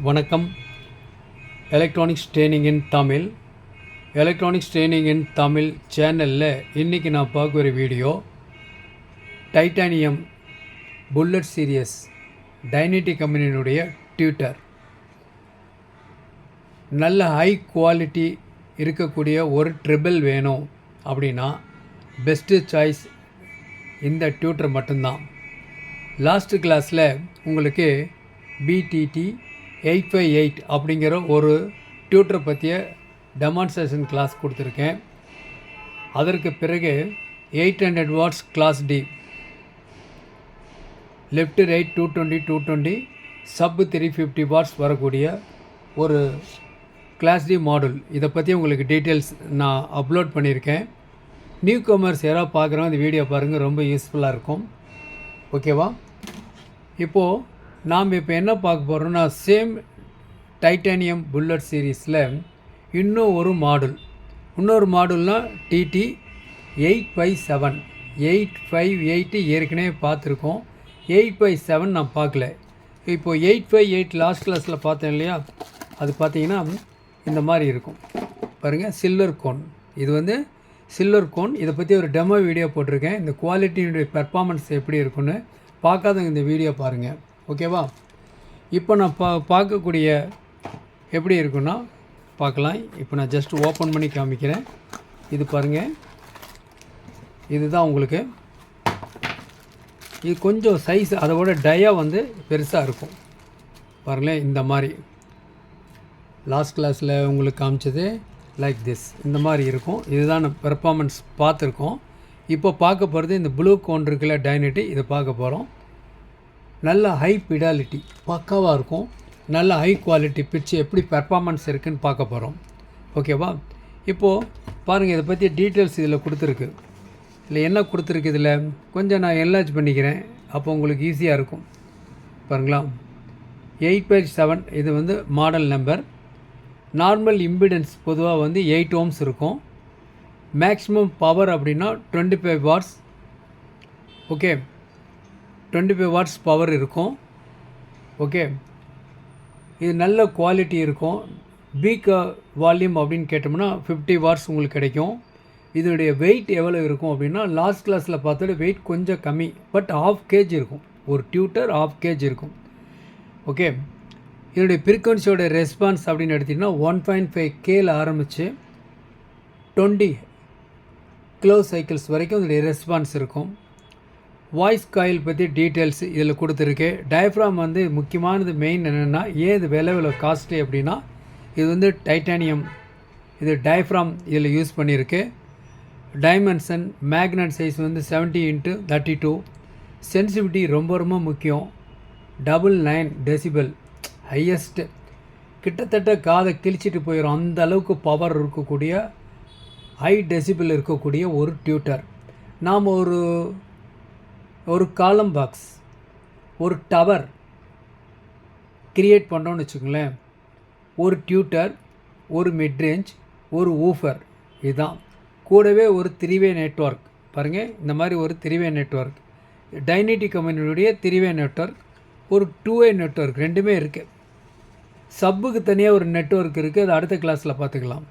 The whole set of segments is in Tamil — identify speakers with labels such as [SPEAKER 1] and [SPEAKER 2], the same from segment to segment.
[SPEAKER 1] வணக்கம். எலக்ட்ரானிக்ஸ் ட்ரெயினிங் இன் தமிழ் சேனலில் இன்றைக்கி நான் பார்க்குற வீடியோ டைட்டானியம் புல்லட் சீரியஸ் டைனிட்டி கம்பெனியினுடைய டியூட்டர். நல்ல ஹை குவாலிட்டி இருக்கக்கூடிய ஒரு ட்ரிபிள் வேணும் அப்படின்னா பெஸ்ட்டு சாய்ஸ் இந்த டியூட்டர் மட்டும்தான். லாஸ்ட் கிளாஸில் உங்களுக்கு பிடிடி 858 அப்படிங்கிற ஒரு டியூட்டரை பற்றிய டெமான்ஸ்ட்ரேஷன் கிளாஸ் கொடுத்துருக்கேன். அதற்கு பிறகு 800 watts class D, left right 220 sub 350 watts வரக்கூடிய ஒரு கிளாஸ் டி மாடல். இதை பற்றி உங்களுக்கு டீட்டெயில்ஸ் நான் அப்லோட் பண்ணியிருக்கேன். நியூ கமர்ஸ் யாராவது பார்க்குறோம் இந்த வீடியோ பாருங்கள், ரொம்ப யூஸ்ஃபுல்லாக இருக்கும். ஓகேவா? இப்போது நாம் இப்போ என்ன பார்க்க போகிறோம்னா, சேம் டைட்டானியம் புல்லட் சீரீஸில் இன்னொரு மாடல்னால் டிடி 857. 858 ஏற்கனவே பார்த்துருக்கோம். 857 நான் பார்க்கல. இப்போது 858 லாஸ்ட் கிளாஸில் பார்த்தேன் இல்லையா, அது பார்த்தீங்கன்னா இந்த மாதிரி இருக்கும் பாருங்கள். சில்வர் கோன், இது சில்வர் கோன். இதை பற்றி ஒரு டெமோ வீடியோ போட்டிருக்கேன். இந்த குவாலிட்டியினுடைய பெர்ஃபார்மன்ஸ் எப்படி இருக்குன்னு பார்க்காதவங்க இந்த வீடியோ பாருங்கள். ஓகேவா? இப்போ நான் பார்க்கக்கூடிய எப்படி இருக்குன்னா பார்க்கலாம். இப்போ நான் ஜஸ்ட் ஓப்பன் பண்ணி காமிக்கிறேன். இது பாருங்கள், இதுதான் உங்களுக்கு. இது கொஞ்சம் சைஸ் அதோட டயா பெருசாக இருக்கும் பாருங்களேன். இந்த மாதிரி லாஸ்ட் கிளாஸில் உங்களுக்கு காமிச்சது லைக் திஸ், இந்த மாதிரி இருக்கும். இதுதான் பெர்ஃபார்மன்ஸ் பார்த்துருக்கோம். இப்போ பார்க்க போகிறது இந்த ப்ளூ கோன் இருக்குல்ல டைனிட்டி, இதை பார்க்க போகிறோம். நல்ல ஹை பிடாலிட்டி பக்காவாக இருக்கும். நல்ல ஹை குவாலிட்டி பிட்ச் எப்படி பெர்ஃபார்மன்ஸ் இருக்குதுன்னு பார்க்க போகிறோம். ஓகேவா? இப்போது பாருங்கள், இதை பற்றி டீட்டெயில்ஸ் இதில் கொடுத்துருக்கு. இதில் என்ன கொடுத்துருக்கு, இதில் கொஞ்சம் நான் என்லார்ஜ் பண்ணிக்கிறேன், அப்போ உங்களுக்கு ஈஸியாக இருக்கும். பாருங்களா, 8/7 இது மாடல் நம்பர். நார்மல் இம்பிடன்ஸ் பொதுவாக 8 ohms இருக்கும். மேக்ஸிமம் பவர் அப்படின்னா 25 வாட்ஸ். ஓகே, 25 வாட்ஸ் பவர் இருக்கும். ஓகே, இது நல்ல குவாலிட்டி இருக்கும். பீக் வால்யூம் அப்படின்னு கேட்டோம்னா 50 வாட்ஸ் உங்களுக்கு கிடைக்கும். இதனுடைய வெயிட் எவ்வளோ இருக்கும் அப்படின்னா, லாஸ்ட் கிளாஸில் பார்த்தோட வெயிட் கொஞ்சம் கம்மி, பட் 1/2 kg இருக்கும். ஒரு டியூட்டர் 1/2 kg இருக்கும். ஓகே, இதனுடைய ஃப்ரீக்வன்சியோட ரெஸ்பான்ஸ் அப்படின்னு எடுத்திங்கன்னா 1.5 Kல ஆரம்பித்து 20 கிலோ சைக்கிள்ஸ் வரைக்கும் இதனுடைய ரெஸ்பான்ஸ் இருக்கும். வாய்ஸ் காயில் பற்றி டீட்டெயில்ஸ் இதில் கொடுத்துருக்கு. டயஃப்ராம் முக்கியமானது மெயின் என்னென்னா, ஏன் இது விலை காஸ்ட்லி அப்படின்னா, இது டைட்டானியம், இது டயஃப்ராம் இதில் யூஸ் பண்ணியிருக்கு. Dimension magnet size 70x32. Sensitivity ரொம்ப முக்கியம். 9 டெசிபல் ஹையஸ்ட்டு, கிட்டத்தட்ட காதை கிழிச்சிட்டு போயிடும் அந்த அளவுக்கு பவர் இருக்கக்கூடிய ஹை டெசிபல் இருக்கக்கூடிய ஒரு டியூட்டர். நாம் ஒரு காலம் பாக்ஸ், ஒரு டவர் கிரியேட் பண்ணுறோன்னு வச்சுக்கோங்களேன். ஒரு டியூட்டர், ஒரு மிட்ரேஞ்ச், ஒரு ஊஃபர், இதுதான். கூடவே ஒரு 3-way நெட்வொர்க் பாருங்கள். இந்த மாதிரி ஒரு 3-way நெட்வொர்க், டைனிட்டி கம்பெனியுடைய 3-way நெட்வொர்க், ஒரு 2-way நெட்வொர்க், ரெண்டுமே இருக்குது. சப்புக்கு தனியாக ஒரு நெட்வொர்க் இருக்குது, அது அடுத்த கிளாஸில் பார்த்துக்கலாம்.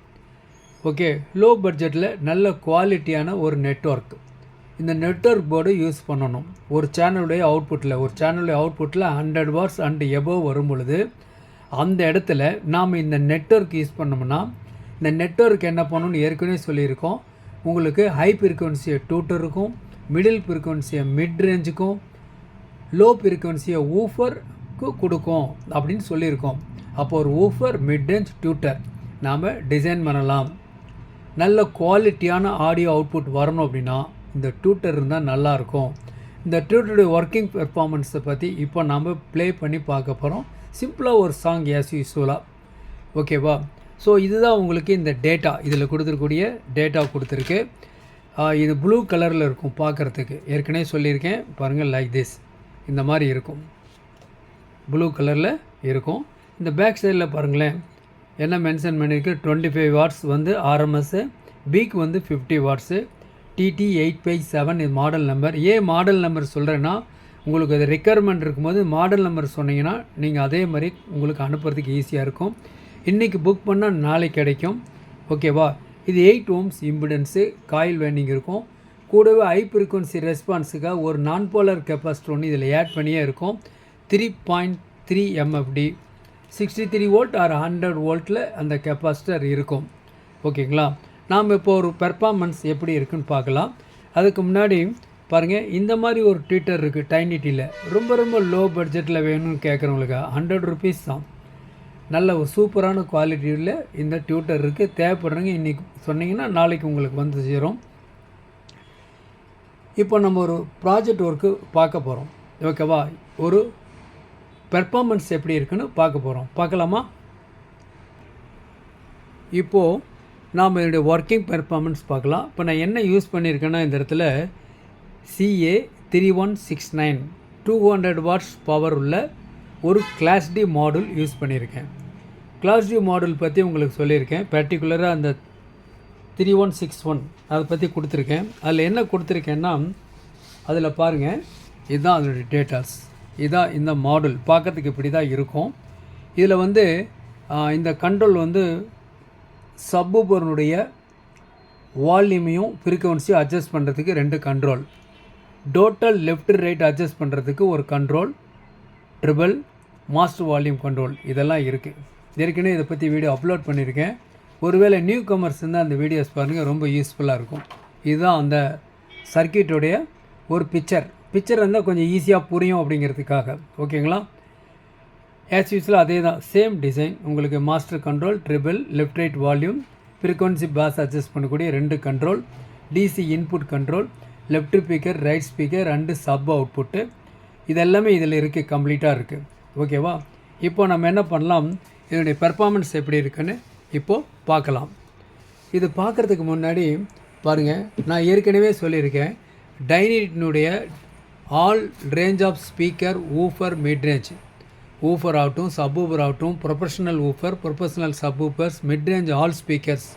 [SPEAKER 1] ஓகே, லோ பட்ஜெட்டில் நல்ல குவாலிட்டியான ஒரு நெட்வொர்க். இந்த நெட்வொர்க் போர்டு யூஸ் பண்ணணும். ஒரு சேனலுடைய அவுட்புட்டில் 100 வாட்ஸ் அண்ட் எபோவ் வரும் பொழுது அந்த இடத்துல நாம் இந்த நெட்வொர்க் யூஸ் பண்ணோம்னா, இந்த நெட்வொர்க் என்ன பண்ணணும்னு ஏற்கனவே சொல்லியிருக்கோம். உங்களுக்கு ஹை ஃப்ரீக்வன்சியை டியூட்டருக்கும், மிடில் ஃப்ரீக்வன்சியை மிட் ரேஞ்சுக்கும், லோ ஃப்ரீக்வன்சியை ஊஃபருக்கு கொடுக்கும் அப்படின்னு சொல்லியிருக்கோம். அப்போ ஒரு ஊஃபர், மிட் ரேஞ்ச், டியூட்டர் நாம் டிசைன் பண்ணலாம். நல்ல குவாலிட்டியான ஆடியோ அவுட்புட் வரணும் அப்படின்னா இந்த டியூட்டர் இருந்தால் நல்லாயிருக்கும். இந்த டியூட்டருடைய ஒர்க்கிங் பெர்ஃபார்மன்ஸை பற்றி இப்போ நாம் ப்ளே பண்ணி பார்க்க போகிறோம். சிம்பிளாக ஒரு சாங் ஆஸ் யூஸ்வலாக. ஓகேவா? ஸோ இதுதான் உங்களுக்கு இந்த டேட்டா, இதில் கொடுத்துருக்கூடிய டேட்டா கொடுத்துருக்கு. இது ப்ளூ கலரில் இருக்கும் பார்க்குறதுக்கு, ஏற்கனவே சொல்லியிருக்கேன் பாருங்கள். லைக் திஸ், இந்த மாதிரி இருக்கும், ப்ளூ கலரில் இருக்கும். இந்த பேக் சைடில் பாருங்களேன் என்ன மென்ஷன் பண்ணியிருக்கு. 25 வாட்ஸ் ஆர்எம்எஸ்ஸு, பீக் 50 வாட்ஸு, TT 8/7 இது மாடல் நம்பர். ஏன் மாடல் நம்பர் சொல்கிறேன்னா, உங்களுக்கு அது ரெக்குயர்மெண்ட் இருக்கும்போது மாடல் நம்பர் சொன்னீங்கன்னா நீங்கள் அதே மாதிரி உங்களுக்கு அனுப்புறதுக்கு ஈஸியாக இருக்கும். இன்றைக்கி புக் பண்ணால் நாளைக்கு கிடைக்கும். ஓகேவா? இது 8 ohms இம்பிடன்ஸு காயில் வைண்டிங் இருக்கும். கூடவே ஹை ஃப்ரீக்வன்சி ரெஸ்பான்ஸுக்காக ஒரு நான் போலார் கெப்பாசிட்டர் ஒன்று இதில் ஆட் பண்ணியே இருக்கும். 3.3 MFD 63 வோல்ட் ஆர் 100 வோல்ட்டில் அந்த கெப்பாசிட்டர் இருக்கும். ஓகேங்களா? நாம் இப்போ ஒரு பெர்ஃபார்மன்ஸ் எப்படி இருக்குன்னு பார்க்கலாம். அதுக்கு முன்னாடி பாருங்கள், இந்த மாதிரி ஒரு ட்வீட்டர் இருக்குது டைனிட்டியில். ரொம்ப லோ பட்ஜெட்டில் வேணும்னு கேட்குறவங்களுக்கு 100 ருபீஸ் தான். நல்ல ஒரு சூப்பரான குவாலிட்டியில் இந்த ட்யூட்டர் இருக்குது. தேவைப்படுறவங்க இன்றைக்கி சொன்னீங்கன்னா நாளைக்கு உங்களுக்கு வந்து சேரும். இப்போ நம்ம ஒரு ப்ராஜெக்ட் ஒர்க்கு பார்க்க போகிறோம். ஓகேவா? ஒரு பெர்ஃபார்மன்ஸ் எப்படி இருக்குன்னு பார்க்க போகிறோம். பார்க்கலாமா? இப்போது நாம் என்னுடைய ஒர்க்கிங் பெர்ஃபார்மன்ஸ் பார்க்கலாம். இப்போ நான் என்ன யூஸ் பண்ணியிருக்கேன்னா இந்த இடத்துல CA3169 200 வாட்ஸ் பவர் உள்ள ஒரு கிளாஸ் டி மாடுல் யூஸ் பண்ணியிருக்கேன். கிளாஸ் டி மாடுல் பற்றி உங்களுக்கு சொல்லியிருக்கேன். பர்டிகுலராக அந்த 3161 அதை பற்றி கொடுத்துருக்கேன். அதில் என்ன கொடுத்துருக்கேன்னா, அதில் பாருங்கள், இதுதான் அதனுடைய டேட்டாஸ். இதுதான் இந்த மாடுல். பார்க்கறதுக்கு இப்படி தான் இருக்கும். இதில் வந்து இந்த கண்ட்ரோல் வந்து சப்வூஃபருடைய வால்யூமையும் ஃப்ரீக்வன்சியும் அட்ஜஸ்ட் பண்ணுறதுக்கு 2 control, total left right adjust பண்ணுறதுக்கு ஒரு control, triple master volume control, இதெல்லாம் இருக்குது. ஏற்கனவே இதை பற்றி வீடியோ அப்லோட் பண்ணியிருக்கேன். ஒருவேளை நியூ கமர்ஸ் இருந்தால் அந்த வீடியோஸ் பாருங்கள், ரொம்ப யூஸ்ஃபுல்லாக இருக்கும். இதுதான் அந்த சர்க்கியூட்டோடைய ஒரு பிக்சர் இருந்தால் கொஞ்சம் ஈஸியாக புரியும் அப்படிங்கிறதுக்காக. ஓகேங்களா? ஆஸ் யூஸ்வலாக அதே தான், சேம் டிசைன். உங்களுக்கு master control, treble, left right volume, frequency bass adjust பண்ணக்கூடிய 2 control, DC input control, left speaker, right speaker, 2 sub output, இதெல்லாமே இதில் இருக்குது, கம்ப்ளீட்டாக இருக்குது. ஓகேவா? இப்போ நம்ம என்ன பண்ணலாம், இதனுடைய பெர்ஃபார்மன்ஸ் எப்படி இருக்குன்னு இப்போது பார்க்கலாம். இது பார்க்குறதுக்கு முன்னாடி பாருங்கள், நான் ஏற்கனவே சொல்லியிருக்கேன், டைனிட்டினுடைய all range of speaker, woofer, midrange, woofer ஆகட்டும், சப்வூஃபர் ஆகட்டும், professional woofer, professional subwoofers, midrange all speakers,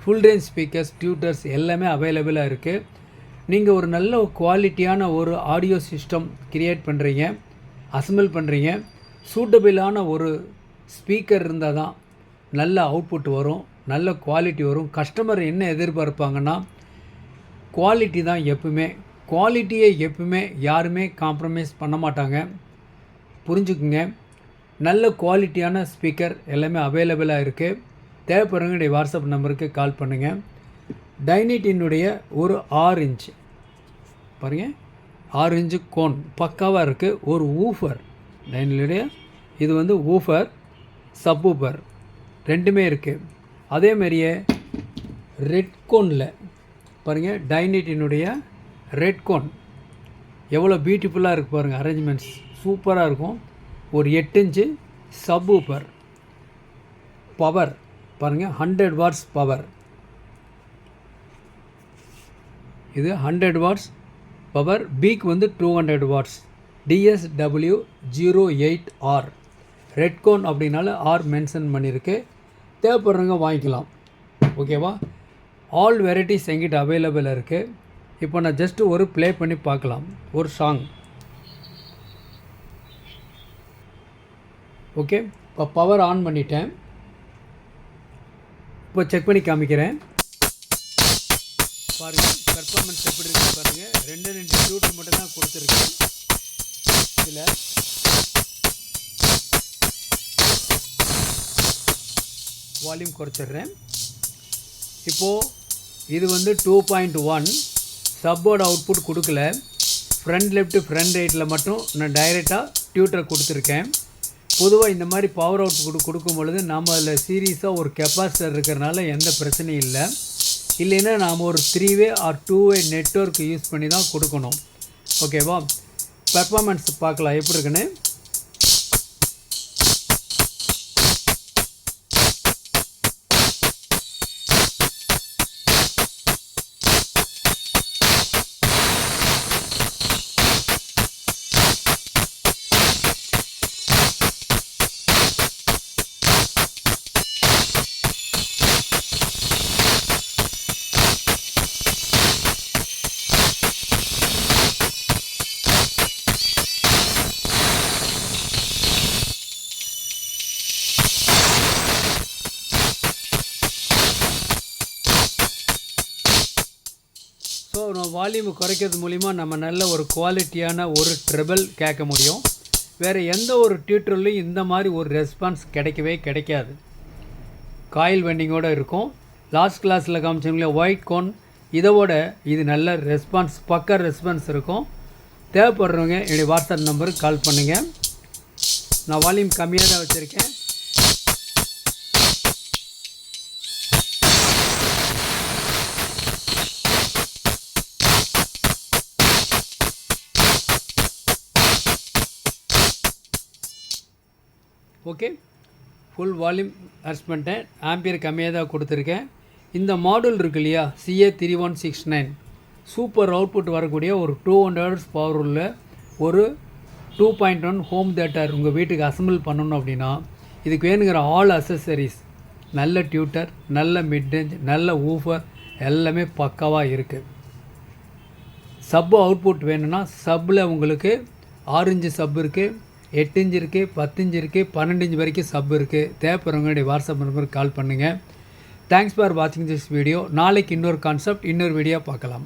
[SPEAKER 1] full range speakers, tweeters எல்லாமே அவைலபிளாக இருக்குது. நீங்கள் ஒரு நல்ல குவாலிட்டியான ஒரு ஆடியோ சிஸ்டம் க்ரியேட் பண்ணுறீங்க, அசம்பிள் பண்ணுறீங்க, சூட்டபிளான ஒரு ஸ்பீக்கர் இருந்தால் தான் நல்ல அவுட்புட் வரும், நல்ல குவாலிட்டி வரும். கஸ்டமர் என்ன எதிர்பார்ப்பாங்கன்னா, குவாலிட்டி தான் எப்பவுமே. குவாலிட்டியை எப்பவுமே யாருமே காம்ப்ரமைஸ் பண்ண மாட்டாங்க. புரிஞ்சுக்குங்க. நல்ல குவாலிட்டியான ஸ்பீக்கர் எல்லாமே அவைலபிளாக இருக்குது. தேவைப்படுறவங்களுடைய வாட்ஸ்அப் நம்பருக்கு கால் பண்ணுங்கள். டைனிட்டினுடைய ஒரு 6 இன்ச் பாருங்கள், 6 இன்ச்சு கோன் பக்காவாக இருக்குது. ஒரு ஊஃபர் டைனிட்டினுடைய, இது வந்து ஊஃபர், சப்வூஃபர் ரெண்டுமே இருக்குது. அதேமாரியே ரெட் கோனில் பாருங்கள், டைனிட்டினுடைய ரெட் கோன் எவ்வளோ பியூட்டிஃபுல்லாக இருக்குது பாருங்கள். அரேஞ்ச்மெண்ட்ஸ் சூப்பராக இருக்கும். ஒரு 8 இன்ச்சு சப்வூஃபர், பவர் பாருங்கள், 100 வாட்ஸ் பவர். இது 100 வாட்ஸ் பவர். பீக் வந்து 200 வாட்ஸ். DSW08R ரெட் கோன் அப்படின்னால ஆர் மென்ஷன் பண்ணியிருக்கு. தேவைப்படுறவங்க வாங்கிக்கலாம். ஓகேவா? ஆல் வெரைட்டிஸ் எங்கிட்ட அவைலபிளாக இருக்குது. இப்போ நான் ஜஸ்ட்டு ஒரு ப்ளே பண்ணி பார்க்கலாம், ஒரு சாங். ஓகே, இப்போ பவர் ஆன் பண்ணிட்டேன். இப்போ செக் பண்ணி காமிக்கிறேன். பாருங்கள் பெர்ஃபார்மன்ஸ் எப்படி இருக்குது பாருங்கள். 2 டியூட்டர் மட்டும் தான் கொடுத்துருக்கேன். இதில் வால்யூம் குறைச்சிட்றேன். இப்போது இது வந்து 2.1 சப்போர்ட் அவுட்புட் கொடுக்கல. ஃப்ரண்ட் லெஃப்ட் ஃப்ரண்ட் ரைட்டில் மட்டும் நான் டைரெக்டாக டியூட்டரை கொடுத்துருக்கேன். பொதுவாக இந்த மாதிரி பவர் அவுட்புட் கொடுக்கும் பொழுது நாம் அதில் சீரியஸாக ஒரு கெப்பாசிட்டர் இருக்கிறனால எந்த பிரச்சனையும் இல்லை. இல்லைன்னா நாம் ஒரு 3-வே ஆர் 2-வே நெட்வொர்க் யூஸ் பண்ணி தான் கொடுக்கணும். ஓகேவா? பெர்ஃபார்மன்ஸ் பார்க்கலாம் எப்படி இருக்குன்னு. நம்ம வால்யூம் குறைக்கிறது மூலிமா நம்ம நல்ல ஒரு குவாலிட்டியான ஒரு ட்ரிபிள் கேட்க முடியும். வேறு எந்த ஒரு டியூட்டர்லையும் இந்த மாதிரி ஒரு ரெஸ்பான்ஸ் கிடைக்கவே கிடைக்காது. காயில் வெண்டிங்கோடு இருக்கும். லாஸ்ட் கிளாஸில் காமிச்சோங்களே ஒயிட் கோன், இதோட இது நல்ல ரெஸ்பான்ஸ், பக்க ரெஸ்பான்ஸ் இருக்கும். தேவைப்படுறவங்க என்னுடைய வாட்ஸ்அப் நம்பருக்கு கால் பண்ணுங்கள். நான் வால்யூம் கம்மியாக தான் வச்சுருக்கேன். ஓகே, ஃபுல் வால்யூம் அட்ஜஸ்ட் பண்ணிட்டேன். ஆம்பியர் கம்மியாக தான் கொடுத்துருக்கேன். இந்த மாடல் இருக்கு இல்லையா, CA3169 சூப்பர் அவுட்புட் வரக்கூடிய ஒரு 200 பவர் உள்ள ஒரு 2.1 ஹோம் தியேட்டர் உங்கள் வீட்டுக்கு அசம்பிள் பண்ணணும் அப்படின்னா இதுக்கு வேணுங்கிற ஆல் அசசரிஸ், நல்ல டியூட்டர், நல்ல மிட்ரேஞ்ச், நல்ல ஊஃபர் எல்லாமே பக்காவாக இருக்குது. சப்பு அவுட்புட் வேணும்னா சப்பில் உங்களுக்கு 6 இன்ச்சு சப் இருக்குது, 8 இன்ச்சு இருக்குது, 10 இன்ச்சு இருக்குது, 12 இன்ச்சு வரைக்கும் சப் இருக்குது. தேவைப்படுறவங்களுடைய வாட்ஸ்அப் நம்பருக்கு கால் பண்ணுங்கள். தேங்க்ஸ் ஃபார் வாட்சிங் திஸ் வீடியோ. நாளைக்கு இன்னொரு கான்செப்ட், இன்னொரு வீடியோ பார்க்கலாம்.